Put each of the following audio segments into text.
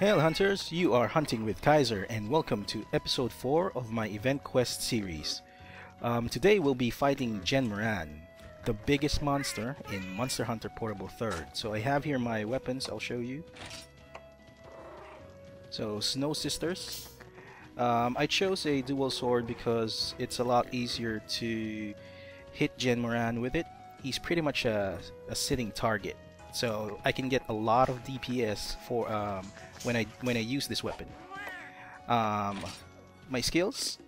Hail hunters, you are hunting with Kaiser and welcome to episode 4 of my event quest series. Today we'll be fighting Jhen Mohran, the biggest monster in Monster Hunter Portable 3rd. So I have here my weapons, I'll show you. So Snow Sisters. I chose a dual sword because it's a lot easier to hit Jhen Mohran with it. He's pretty much a sitting target. So I can get a lot of DPS for when I use this weapon. My skills.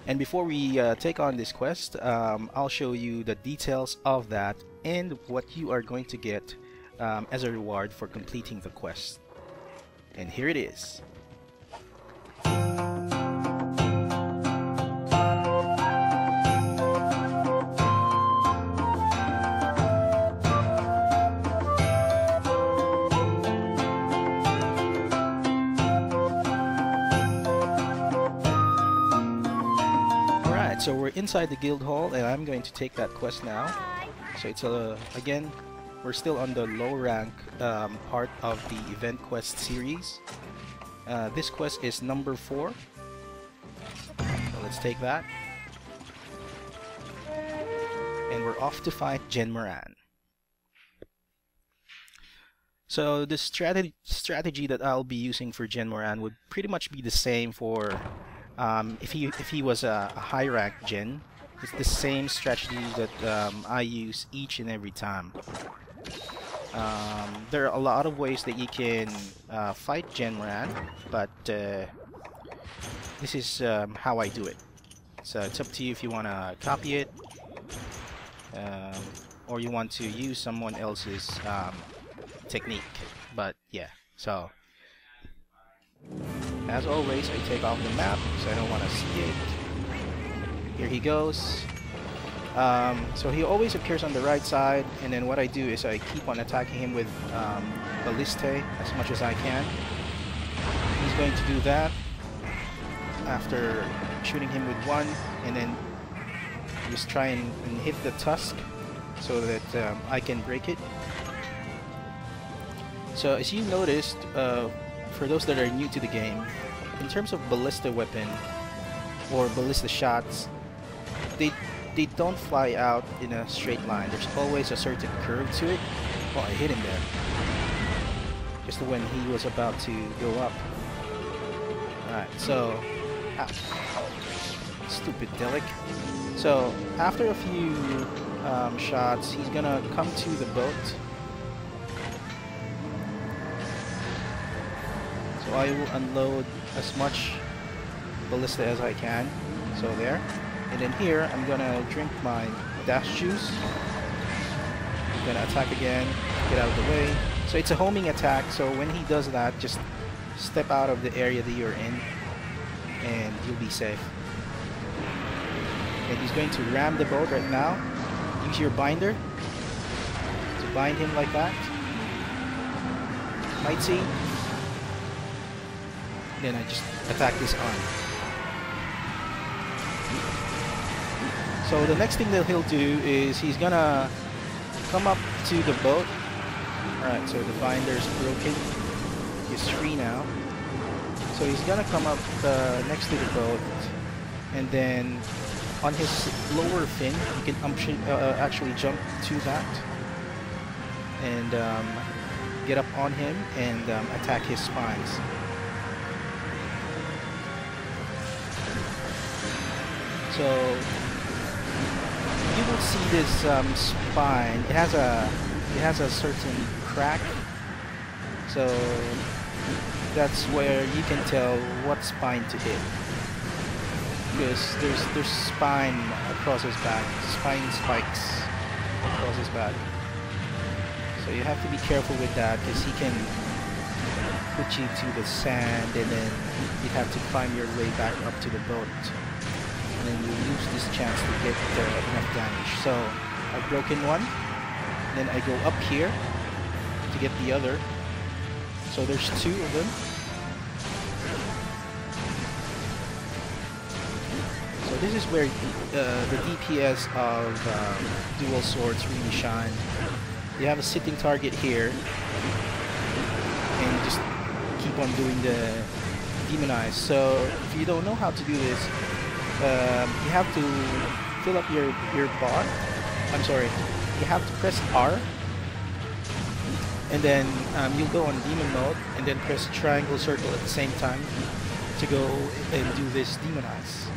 And before we take on this quest, I'll show you the details of that and what you are going to get as a reward for completing the quest. And here it is. So we're inside the guild hall and I'm going to take that quest now. So it's again, we're still on the low rank part of the event quest series. This quest is number 4. So let's take that. And we're off to fight Jhen Mohran. So the strategy that I'll be using for Jhen Mohran would pretty much be the same for if he was a high rank Jhen. It's the same strategy that I use each and every time. There are a lot of ways that you can fight Jhen Mohran, but this is how I do it. So it's up to you if you want to copy it or you want to use someone else's technique. But yeah, so as always, I take off the map because I don't want to see it. Here he goes. So he always appears on the right side, and then what I do is I keep on attacking him with Ballistae as much as I can. He's going to do that after shooting him with one, and then just try and hit the tusk so that I can break it. So as you noticed, for those that are new to the game, in terms of ballista weapon or ballista shots, they don't fly out in a straight line. There's always a certain curve to it. Oh, I hit him there. Just when he was about to go up. Alright, so stupid Delic. So after a few shots, he's gonna come to the boat. So I will unload as much ballista as I can. So there. And then here, I'm gonna drink my dash juice. I'm gonna attack again, get out of the way. So it's a homing attack, so when he does that, just step out of the area that you're in and you'll be safe. And he's going to ram the boat right now. Use your binder to bind him like that. Might see. Then I just attack this arm. So the next thing that he'll do is he's gonna come up to the boat. Alright, so the binder's broken. He's free now. So he's gonna come up next to the boat, and then on his lower fin, you can actually jump to that and get up on him and attack his spines. So you will see this spine. It has a certain crack. So that's where you can tell what spine to hit. Because there's spine across his back, spine spikes across his back. So you have to be careful with that because he can put you to the sand, and then you have to climb your way back up to the boat. And then you use this chance to get enough damage. So I've broken one, then I go up here to get the other. So there's 2 of them. So this is where the DPS of dual swords really shine. you have a sitting target here, and you just keep on doing the demonize. So if you don't know how to do this, you have to fill up your bar. I'm sorry, you have to press R, and then you'll go on demon mode, and then press triangle circle at the same time to go and do this demonize.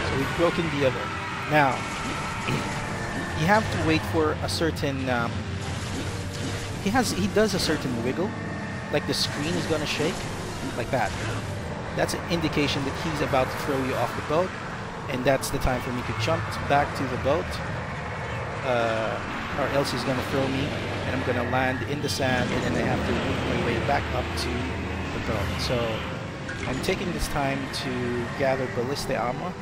So we've broken the other. Now you have to wait for a certain. He does a certain wiggle, like the screen is gonna shake, like that. That's an indication that he's about to throw you off the boat, and that's the time for me to jump back to the boat, or else he's gonna throw me, and I'm gonna land in the sand, and then I have to move my way back up to the boat. So I'm taking this time to gather ballistic ammo.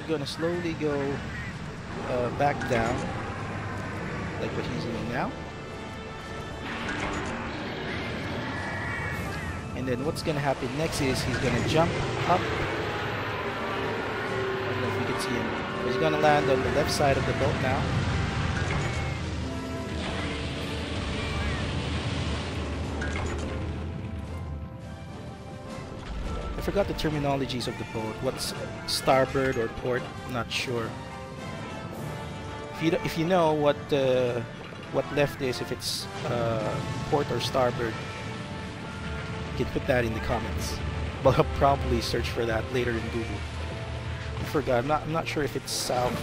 Gonna slowly go back down, like what he's doing now. And then what's gonna happen next is he's gonna jump up. I don't know if you can see him. He's gonna land on the left side of the boat now. I forgot the terminologies of the boat. What's starboard or port? I'm not sure. If you know what left is, if it's port or starboard, you can put that in the comments. But I'll probably search for that later in Google. I forgot. I'm not sure if it's south,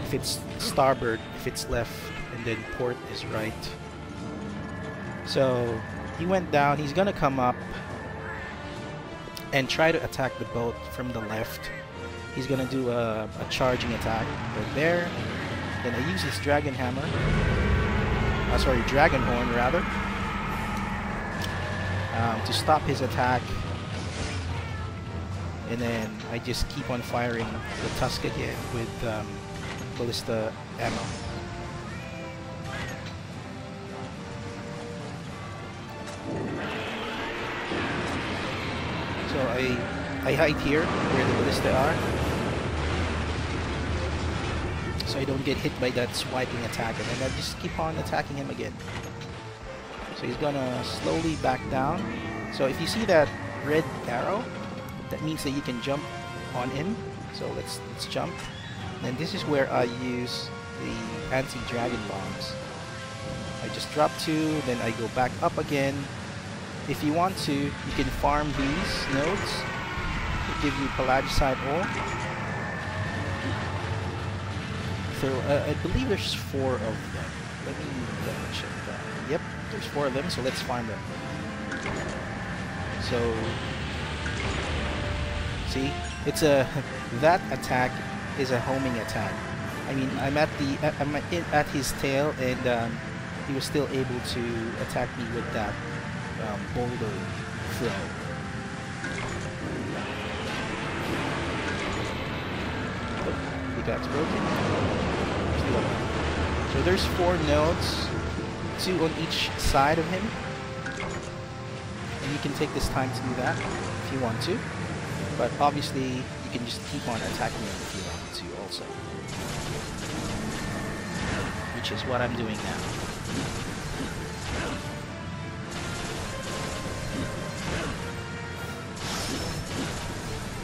if it's starboard, if it's left, and then port is right. So he went down. He's gonna come up and try to attack the boat from the left. He's gonna do a charging attack right there. Then I use his dragon hammer. Sorry, dragon horn rather, to stop his attack. And then I just keep on firing the tusk again with ballista ammo. So I hide here where the ballista are, so I don't get hit by that swiping attack, and then I just keep on attacking him again. So he's gonna slowly back down. So if you see that red arrow, that means that you can jump on him. So let's jump. And this is where I use the anti-dragon bombs. I just drop 2, then I go back up again. If you want to, you can farm these nodes. They give you pelagicite ore. So I believe there's 4 of them. Let me double check that. Yep, there's 4 of them, so let's farm them. So see, it's a that attack is a homing attack. I mean, I'm at his tail, and he was still able to attack me with that boulder throw. He got broken. So there's 4 nodes, 2 on each side of him, and you can take this time to do that if you want to. But obviously, you can just keep on attacking him if you want to also, which is what I'm doing now.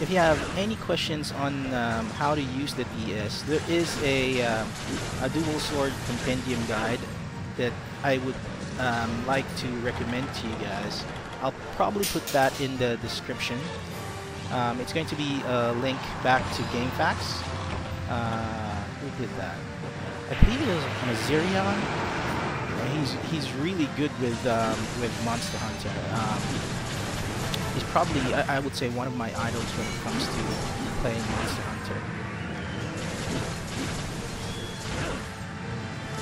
If you have any questions on how to use the DS, there is a dual sword compendium guide that I would like to recommend to you guys. I'll probably put that in the description. It's going to be a link back to GameFAQs. Who did that? I believe it was Mazirion. He's really good with Monster Hunter. He's probably, I would say, one of my idols when it comes to playing Monster Hunter.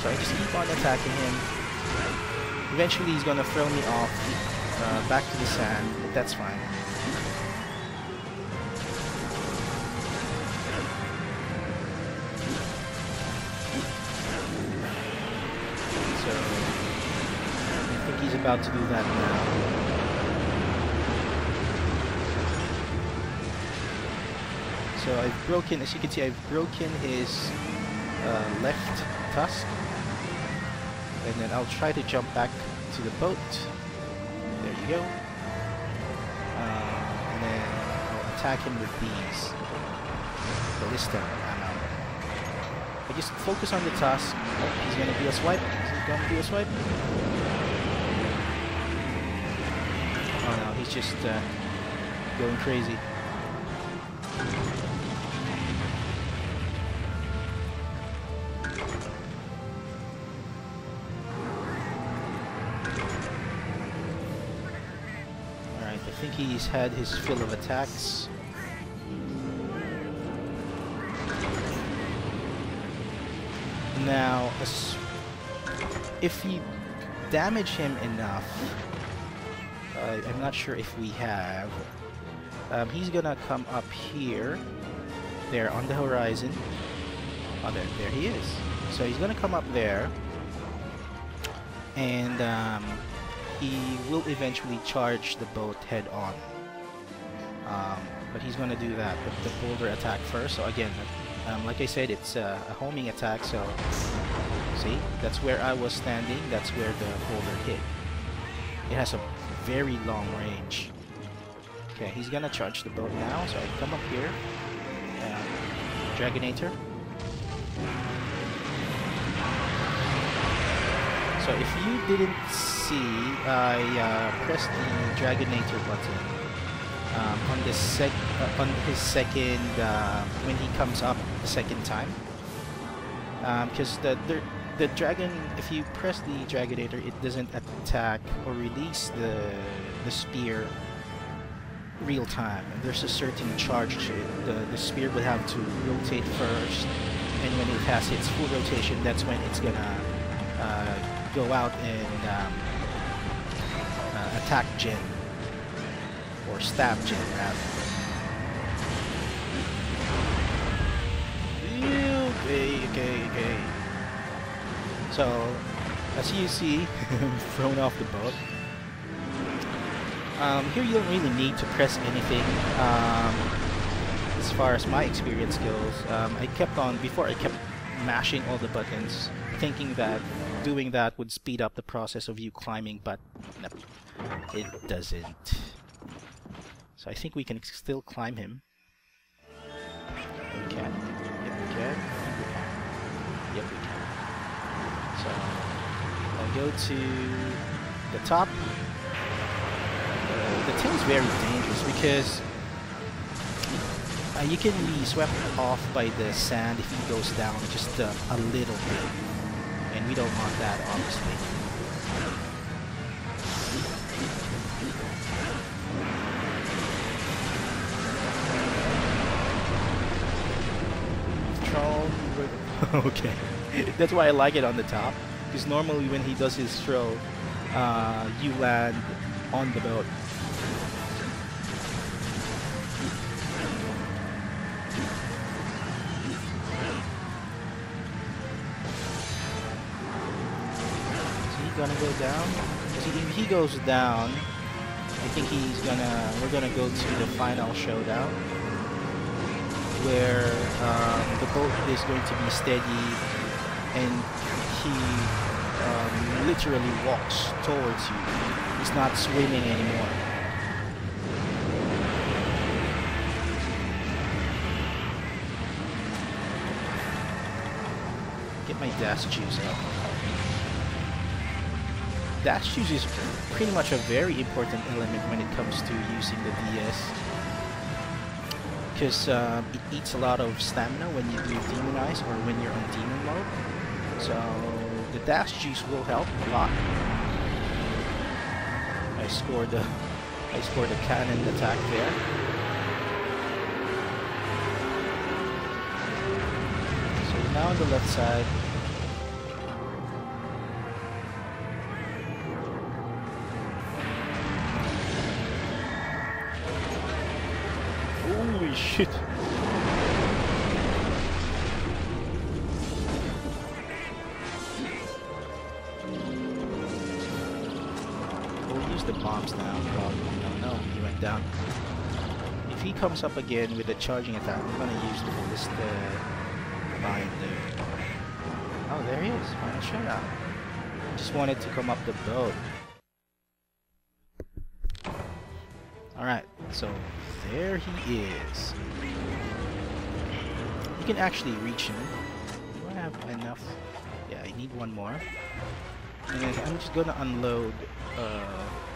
So I just keep on attacking him. Eventually he's gonna throw me off back to the sand, but that's fine. about to do that now. So I've broken, as you can see, I've broken his left tusk. And then I'll try to jump back to the boat. There you go. And then I'll attack him with these ballista ammo. I just focus on the tusk. Oh, he's gonna do a swipe. He's gonna do a swipe. Oh no, he's just going crazy. Alright, I think he's had his fill of attacks. Now, if you damage him enough, I'm not sure if we have, he's gonna come up here, there on the horizon. Oh, there he is. So he's gonna come up there, and he will eventually charge the boat head on. But he's gonna do that with the boulder attack first. So again, like I said, it's a homing attack, so see, that's where I was standing, that's where the boulder hit. It has a very long range. Okay, he's gonna charge the boat now, so I come up here, Dragonator. So if you didn't see, I pressed the Dragonator button on his second, when he comes up the second time, because the dragon, if you press the Dragonator, it doesn't attack or release the spear real time. And there's a certain charge to it. The spear would have to rotate first, and when it has its full rotation, that's when it's gonna go out and attack Jhen. Or stab Jhen, rather. Okay. So, as you see, thrown off the boat. Here you don't really need to press anything. As far as my experience goes, I kept on, before I kept mashing all the buttons, thinking that doing that would speed up the process of you climbing, but no, it doesn't. So I think we can still climb him. We can. Yep, we can. Yep, we can. So I'll go to the top. The tail is very dangerous because you can be swept off by the sand if he goes down just a little bit, and we don't want that, obviously. Okay, that's why I like it on the top, because normally when he does his throw, you land on the boat. Is he gonna go down? If he goes down, I think we're gonna go to the final showdown, where the boat is going to be steady and he literally walks towards you. He's not swimming anymore. Get my dash juice up. Dash juice is pretty much a very important element when it comes to using the DS. Because it eats a lot of stamina when you do demonize or when you're on demon mode. So the dash juice will help a lot. I scored a cannon attack there. So now on the left side. Holy shit! down. If he comes up again with a charging attack, I'm gonna use the ballista line there. Oh, there he is. Final showdown. Just wanted to come up the boat. Alright, so there he is. You can actually reach him. Do I have enough? Yeah, I need one more. And then I'm just gonna unload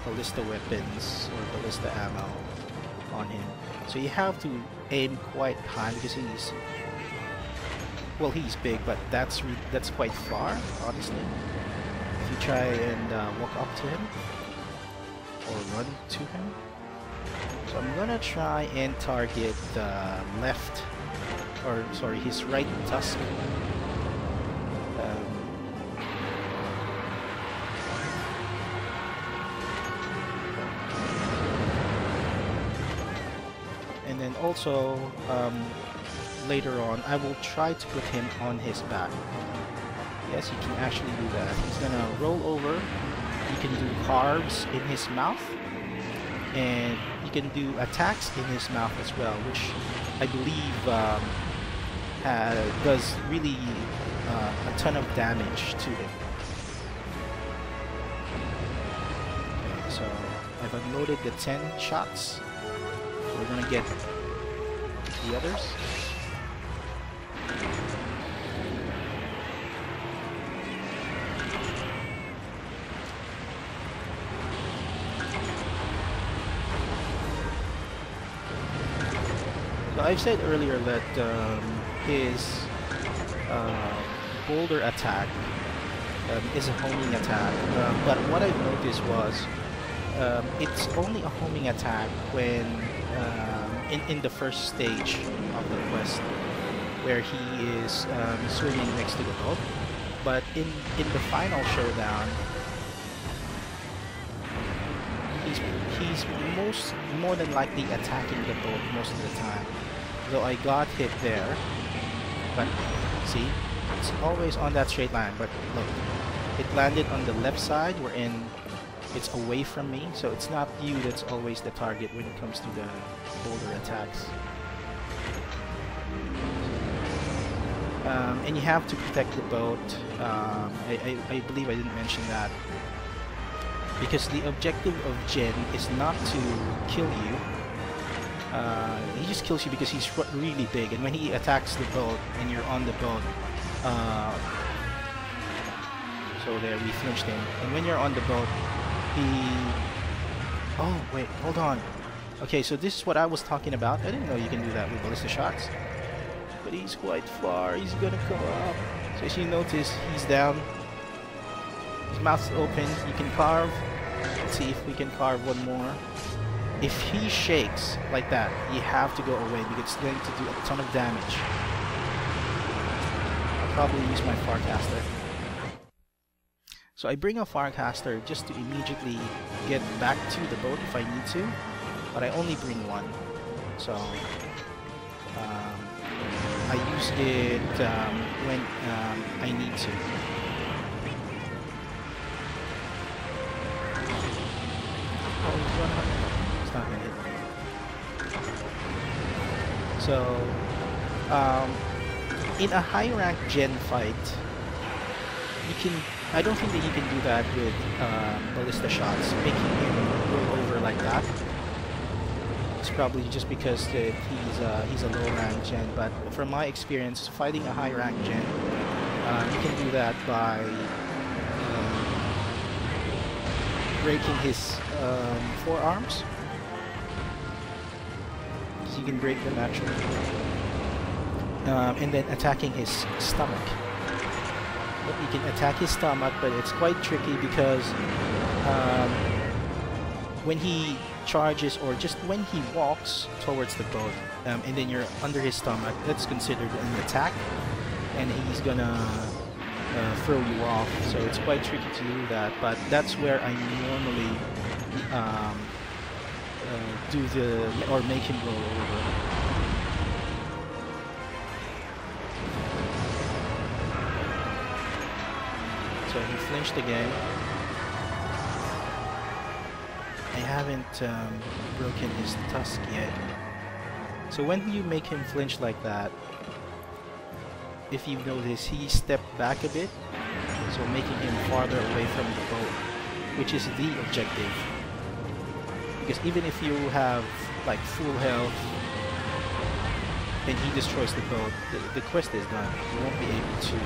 ballista weapons or ballista ammo on him. So you have to aim quite high because he's... well, he's big, but that's quite far, honestly. If you try and walk up to him or run to him. So I'm gonna try and target the left, or sorry, his right tusk. And then also later on, I will try to put him on his back. Yes, you can actually do that. He's gonna roll over. You can do carves in his mouth, and you can do attacks in his mouth as well, which I believe does really a ton of damage to him. Okay, so I've unloaded the 10 shots. So we're gonna get the others. So I've said earlier that his boulder attack is a homing attack, but what I've noticed was it's only a homing attack when in the first stage of the quest, where he is swimming next to the boat. But in the final showdown, he's more than likely attacking the boat most of the time. Though I got hit there, but see, it's always on that straight line. But look, it landed on the left side, wherein it's away from me, so it's not you that's always the target when it comes to the boulder attacks. And you have to protect the boat. I believe I didn't mention that, because the objective of Jhen is not to kill you. He just kills you because he's really big, and when he attacks the boat and you're on the boat, so there, we flinched him. And when you're on the boat, oh wait, hold on. Okay, so this is what I was talking about. I didn't know you can do that with ballista shots. But he's quite far. He's gonna come up. So as you notice, he's down. His mouth's open. You can carve. Let's see if we can carve one more. If he shakes like that, you have to go away because it's going to do a ton of damage. I'll probably use my Farcaster. So I bring a Farcaster just to immediately get back to the boat if I need to, but I only bring one. So I use it when I need to. It's not gonna hit. So in a high rank Jhen fight, you can. I don't think that you can do that with ballista shots, making him roll over like that. It's probably just because that he's a low rank Jhen, but from my experience fighting a high rank Jhen, you can do that by breaking his forearms. So you can break them actually, and then attacking his stomach. You can attack his stomach, but it's quite tricky because when he charges, or just when he walks towards the boat, and then you're under his stomach, that's considered an attack, and he's gonna throw you off. So it's quite tricky to do that, but that's where I normally or make him roll over. So he flinched again. I haven't broken his tusk yet. So when you make him flinch like that, if you notice, he stepped back a bit, so making him farther away from the boat, which is the objective. Because even if you have like full health and he destroys the boat, the quest is done. You won't be able to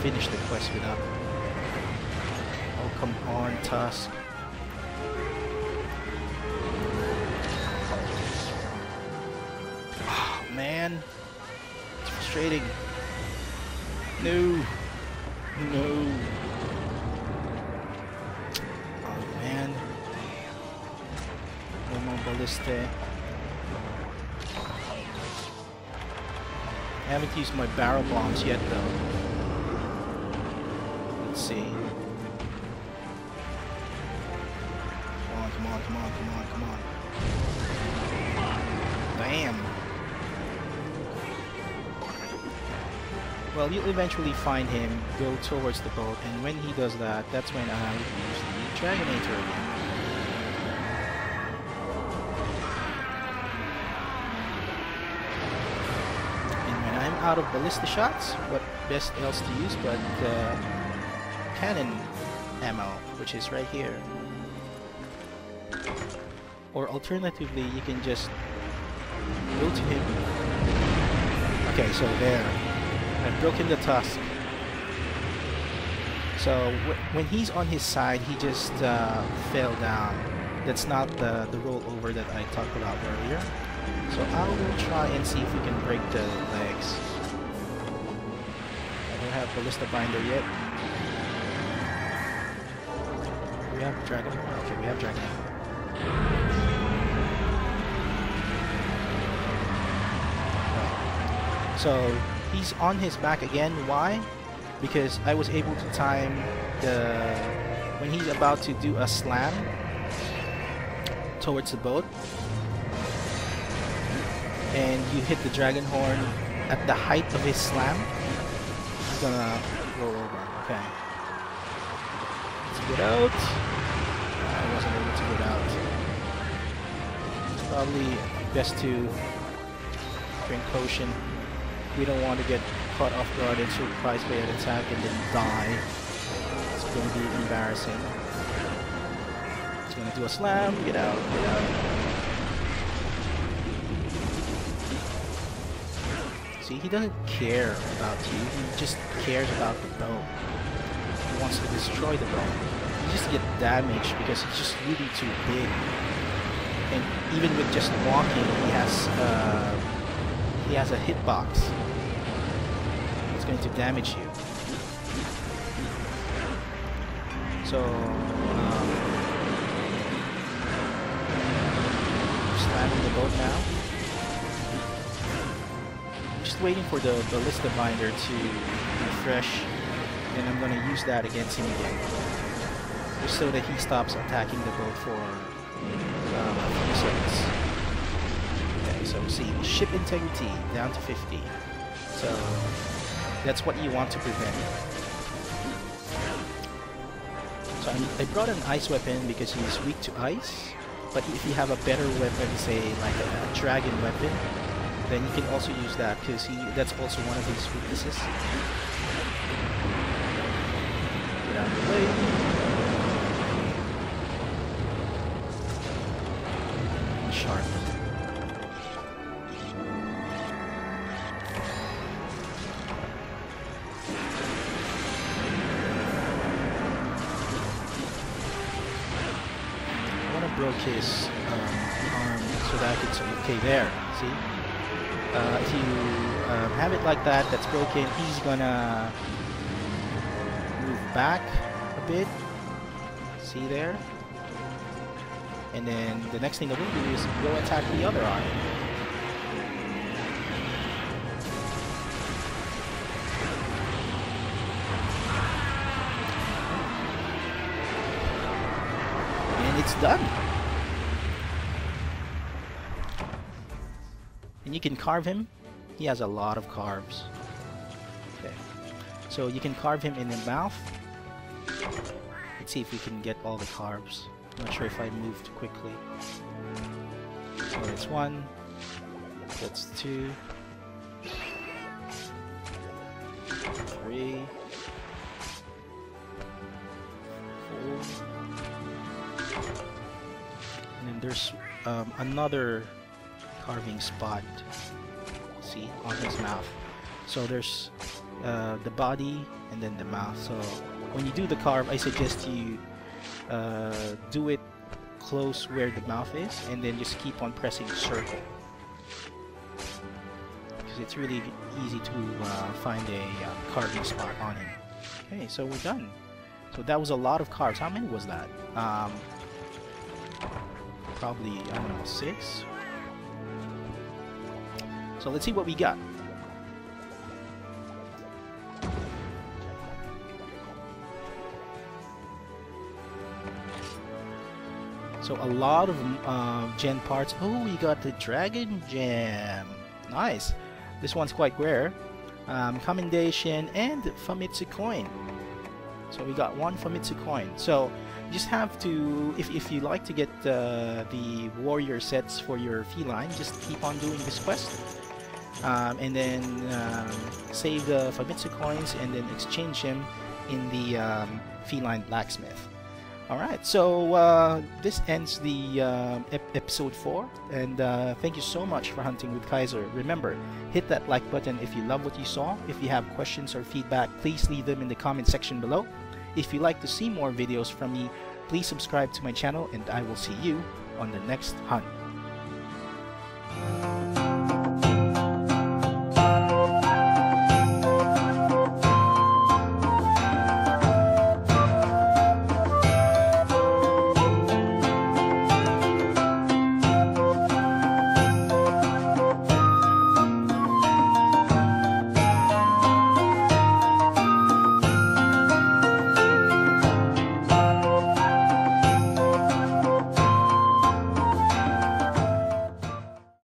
finish the quest without. Oh, come on, Tusk. Oh, man. It's frustrating. No. No. Oh, man. No more ballista. I haven't used my barrel bombs yet, though. Let's see. Come on, come on, come on, come on, come on. Damn. Well, you'll eventually find him, go towards the boat, and when he does that, that's when I use the Dragonator again. Out of ballista shots, what best else to use but cannon ammo, which is right here. Or alternatively, you can just go to him. Okay, so there. I've broken the tusk. So when he's on his side, he just fell down. That's not the rollover that I talked about earlier. So I will try and see if we can break the legs. I don't have ballista binder yet. We have dragon. Okay, we have dragon. Right. So he's on his back again. Why? Because I was able to time the when he's about to do a slam towards the boat. And you hit the dragon horn at the height of his slam, he's gonna roll over. Okay. Let's get out. I wasn't able to get out. It's probably best to drink potion. We don't want to get caught off guard and surprised by an attack and then die. It's gonna be embarrassing. It's gonna do a slam. Get out. Get out. He doesn't care about you, he just cares about the boat. He wants to destroy the boat. You just get damaged because he's just really too big. And even with just walking, he has a hitbox. It's going to damage you. So, slamming the boat now. Waiting for the ballista binder to refresh, and I'm going to use that against him again, just so that he stops attacking the boat for a few seconds. Okay, so see, ship integrity down to 50. So that's what you want to prevent. So I brought an ice weapon because he's weak to ice, but if you have a better weapon, say like a dragon weapon, then you can also use that because that's also one of his weaknesses. Get out of the way. Sharp. I want to broke his arm so that I could say, okay, there, see? If you have it like that, that's broken, he's gonna move back a bit. See there? And then the next thing I will do is go attack the other arm. And it's done. And you can carve him. He has a lot of carves. Okay. So you can carve him in the mouth. Let's see if we can get all the carves. Not sure if I moved too quickly. So that's 1. That's 2. 3. 4. And then there's another carving spot. See, on his mouth. So there's the body and then the mouth. So when you do the carve, I suggest you do it close where the mouth is, and then just keep on pressing circle, because it's really easy to find a carving spot on him. Okay, so we're done. So that was a lot of carves. How many was that? Probably, I don't know, 6. So let's see what we got. So a lot of gem parts. Oh, we got the dragon gem. Nice. This one's quite rare. Commendation and Famitsu coin. So we got 1 Famitsu coin. So you just have to, if you like to get the warrior sets for your feline, just keep on doing this quest. And then save the Famitsu coins and then exchange them in the feline blacksmith. Alright, so this ends the episode 4, and thank you so much for hunting with Kaiser. Remember, hit that like button if you love what you saw. If you have questions or feedback, please leave them in the comment section below. If you'd like to see more videos from me, please subscribe to my channel, and I will see you on the next hunt.